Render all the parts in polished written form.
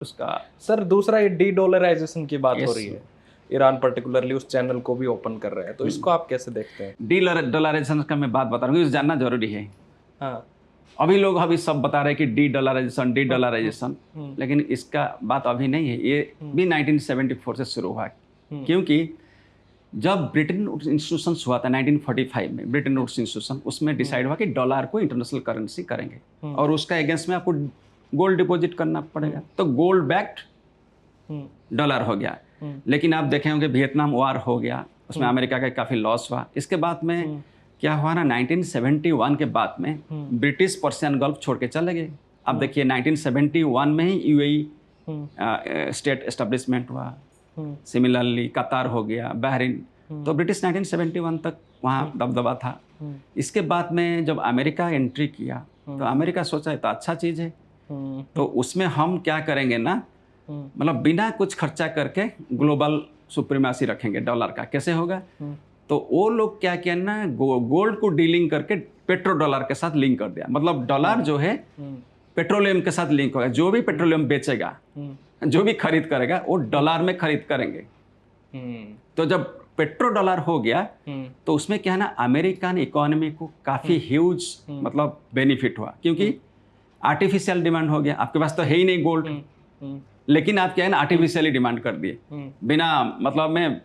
उसका सर दूसरा ये डी डॉलराइजेशन की बात हो रही है, ईरान पर्टिकुलरली उस चैनल को भी ओपन कर रहा है, तो इसको आप कैसे देखते हैं? डी डॉलराइजेशन का मैं बात बता रहा हूँ, ये जानना जरूरी है। हाँ अभी सब बता रहे हैं कि डी डॉलराइजेशन, लेकिन इसका बात अभी नहीं है, ये भी 1974 से शुरू हुआ है। क्योंकि जब ब्रिटेन वुड्स इंस्टीट्यूशन हुआ था 1945 में, ब्रिटेन वुड्स इंस्टीट्यूशन, उसमें डिसाइड हुआ कि डॉलर को इंटरनेशनल करेंसी करेंगे और उसका अगेंस्ट में आपको गोल्ड डिपॉजिट करना पड़ेगा, तो गोल्ड बैक्ड डॉलर हो गया। लेकिन आप देखे होंगे वियतनाम वार हो गया, उसमें अमेरिका का काफ़ी लॉस हुआ। इसके बाद में क्या हुआ ना, 1971 के बाद में ब्रिटिश पर्शियन गल्फ छोड़ के चले गए। अब देखिए 1971 में ही यूएई स्टेट एस्टेब्लिशमेंट हुआ, सिमिलरली कतार हो गया, बहरीन, तो ब्रिटिश 1971 तक वहाँ दबदबा था। इसके बाद में जब अमेरिका एंट्री किया तो अमेरिका सोचा तो अच्छा चीज़ है, तो उसमें हम क्या करेंगे ना, मतलब बिना कुछ खर्चा करके ग्लोबल सुप्रीमेसी रखेंगे डॉलर का। कैसे होगा? तो वो लोग क्या किया ना, गोल्ड को डीलिंग करके पेट्रो डॉलर के साथ लिंक कर दिया। मतलब डॉलर जो है पेट्रोलियम के साथ लिंक होगा, जो भी पेट्रोलियम बेचेगा, जो भी खरीद करेगा वो डॉलर में खरीद करेंगे। तो जब पेट्रो डॉलर हो गया तो उसमें क्या है ना, अमेरिकन इकोनॉमी को काफ़ी ह्यूज मतलब बेनिफिट हुआ, क्योंकि आर्टिफिशियल डिमांड हो गया। आपके पास तो है ही नहीं गोल्ड, लेकिन आप क्या है ना आर्टिफिशियली डिमांड कर दिए, बिना मतलब में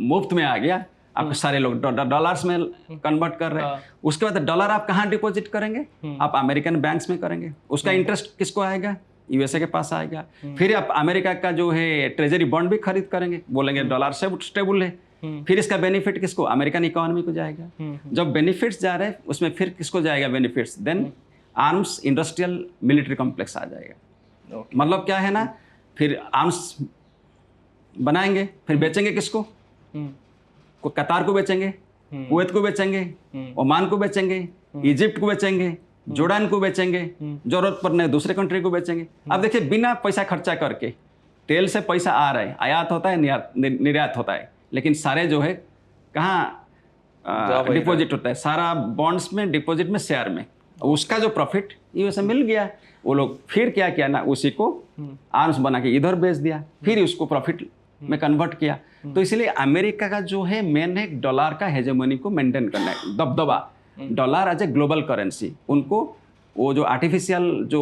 मुफ्त में आ गया। आप सारे लोग डॉलर्स में कन्वर्ट कर रहे हैं। उसके बाद डॉलर आप कहाँ डिपॉजिट करेंगे? आप अमेरिकन बैंक्स में करेंगे। उसका इंटरेस्ट किसको आएगा? यूएसए के पास आएगा। फिर आप अमेरिका का जो है ट्रेजरी बॉन्ड भी खरीद करेंगे, बोलेंगे डॉलर से स्टेबल है। फिर इसका बेनिफिट किसको? अमेरिकन इकोनॉमी को जाएगा। जब बेनिफिट्स जा रहे हैं उसमें फिर किसको जाएगा benefits? Then arms industrial military complex आ जाएगा। मतलब क्या है ना, फिर आर्म्स बनाएंगे, फिर बेचेंगे किसको? कतार को बेचेंगे, कुवैत को बेचेंगे, ओमान को बेचेंगे, इजिप्ट को बेचेंगे, जोर्डन को बेचेंगे, जरूरत पड़ने दूसरे कंट्री को बेचेंगे। अब देखिए बिना पैसा खर्चा करके, तेल से पैसा आ रहा है, आयात होता है, निर्यात होता है, लेकिन सारे जो है कहाँ डिपॉजिट होता है? सारा बॉन्ड्स में, डिपॉजिट में, शेयर में। उसका जो प्रॉफिट यूएसए मिल गया, वो लोग फिर क्या किया ना, उसी को आर्म्स बना के इधर बेच दिया, फिर उसको प्रॉफिट में कन्वर्ट किया। तो इसलिए अमेरिका का जो है मेन है डॉलर का हेजेमनी को मेंटेन करना है, दबदबा, dollar as a global currency. उनको वो जो आर्टिफिशियल जो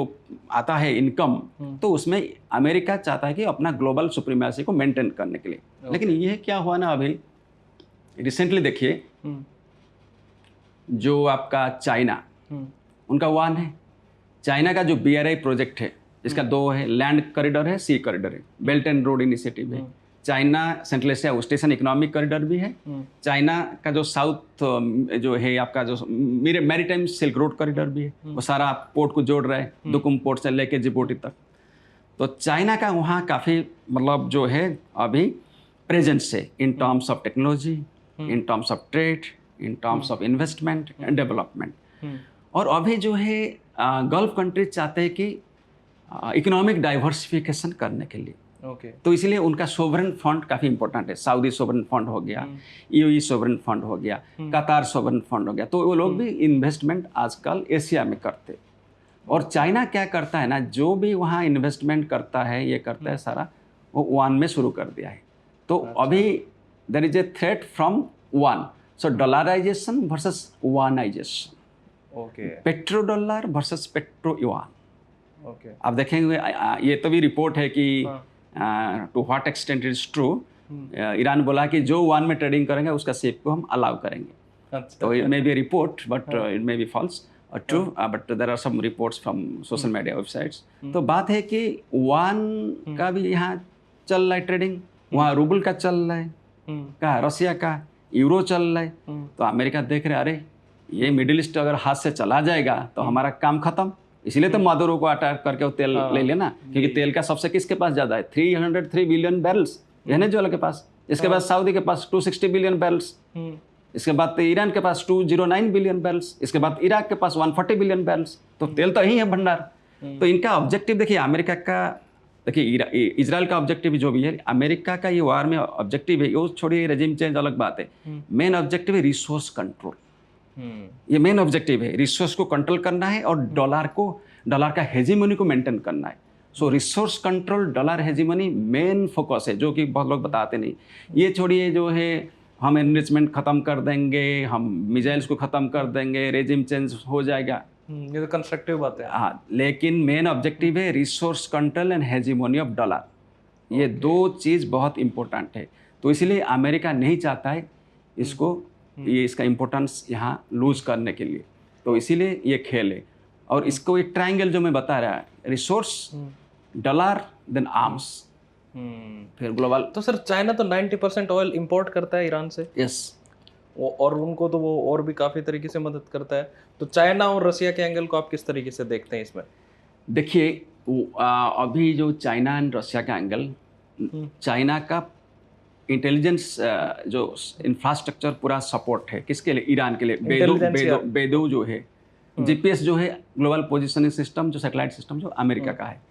आता है इनकम, तो उसमें अमेरिका चाहता है कि अपना ग्लोबल सुप्रीमेसी को मेंटेन करने के लिए। लेकिन ये क्या हुआ ना, अभी रिसेंटली देखिए जो आपका चाइना, उनका वान है। चाइना का जो BRI प्रोजेक्ट है, इसका दो है, लैंड कॉरिडोर है, सी कॉरिडोर है, बेल्ट एंड रोड इनिशिएटिव है। China Central Asia West Asian economic corridor भी है। चाइना का जो साउथ जो है आपका जो मैरीटाइम सिल्क रोड कॉरिडोर भी है, वो सारा पोर्ट को जोड़ रहा है, दुकुम पोर्ट से लेके जिबूटी तक। तो चाइना का वहाँ काफ़ी मतलब जो है अभी प्रेजेंस है in terms of technology, in terms of trade, in terms of investment and development. और अभी जो है गल्फ कंट्रीज चाहते हैं कि इकोनॉमिक डाइवर्सिफिकेशन करने के लिए, तो इसलिए उनका सोवरेन फंड काफ़ी इंपॉर्टेंट है। सऊदी सोवरेन फंड हो गया, यूएई सोवरेन फंड हो गया, कतार सोवरेन फंड हो गया। तो वो लोग भी इन्वेस्टमेंट आजकल एशिया में करते। और चाइना क्या करता है ना, जो भी वहाँ इन्वेस्टमेंट करता है, ये करता है सारा, वो वान में शुरू कर दिया है। तो अभी there is a threat from yuan, so dollarization versus yuanization, petro dollar versus petro yuan. आप देखेंगे ये तो भी रिपोर्ट है कि to what extent it is true, Iran बोला कि जो वान में ट्रेडिंग करेंगे उसका शेप को हम अलाउ करेंगे। तो it may be report but it may be false और true, but there are some reports from social media websites. तो बात है कि वान का भी यहाँ चल रहा है ट्रेडिंग, वहाँ रूबल का चल रहा है, का रसिया का यूरो चल रहा है। तो अमेरिका देख रहे अरे ये मिडिल ईस्ट अगर हाथ से चला जाएगा तो हमारा काम खत्म। इसीलिए तो मादुरो को अटैक करके वो तेल ले लेना, क्योंकि तेल का सबसे किसके पास ज़्यादा है? 303 बिलियन बैरल्स वेनेजुएला के पास, इसके बाद सऊदी के पास 260 बिलियन बैरल्स, इसके बाद ईरान के पास 209 बिलियन बैरल्स, इसके बाद इराक के पास 140 बिलियन बैरल्स। तो तेल तो यही है भंडार। तो इनका ऑब्जेक्टिव देखिए, अमेरिका का देखिए, इजराइल का ऑब्जेक्टिव जो भी है, अमेरिका का ये वार में ऑब्जेक्टिव है, वो छोड़िए रेजिम चेंज अलग बात है, मेन ऑब्जेक्टिव है रिसोर्स कंट्रोल। ये मेन ऑब्जेक्टिव है, रिसोर्स को कंट्रोल करना है और डॉलर का हेजेमनी को मेंटेन करना है। So resource control dollar hegemony main focus है, जो कि बहुत लोग बताते नहीं। ये छोड़िए जो है हम एनरिचमेंट ख़त्म कर देंगे, हम मिसाइल्स को ख़त्म कर देंगे, रेजिम चेंज हो जाएगा, ये तो कंस्ट्रक्टिव बात है। हाँ, लेकिन मेन ऑब्जेक्टिव है resource control and hegemony of dollar. ये दो चीज़ बहुत इंपॉर्टेंट है। तो इसलिए अमेरिका नहीं चाहता है इसको, ये इसका इम्पोर्टेंस यहाँ लूज करने के लिए, तो इसीलिए ये खेल है। और इसको एक ट्रायंगल जो मैं बता रहा है, रिसोर्स, डॉलर, देन आर्म्स, फिर ग्लोबल। तो सर चाइना तो 90% ऑयल इंपोर्ट करता है ईरान से। यस, और उनको तो वो और भी काफ़ी तरीके से मदद करता है। तो चाइना और रसिया के एंगल को आप किस तरीके से देखते हैं इसमें? देखिए अभी जो चाइना एंड रशिया का एंगल, चाइना का इंटेलिजेंस जो इंफ्रास्ट्रक्चर पूरा सपोर्ट है किसके लिए? ईरान के लिए। बेदो जो है, जीपीएस जो है, ग्लोबल पोजिशनिंग सिस्टम जो सैटेलाइट सिस्टम जो अमेरिका का है,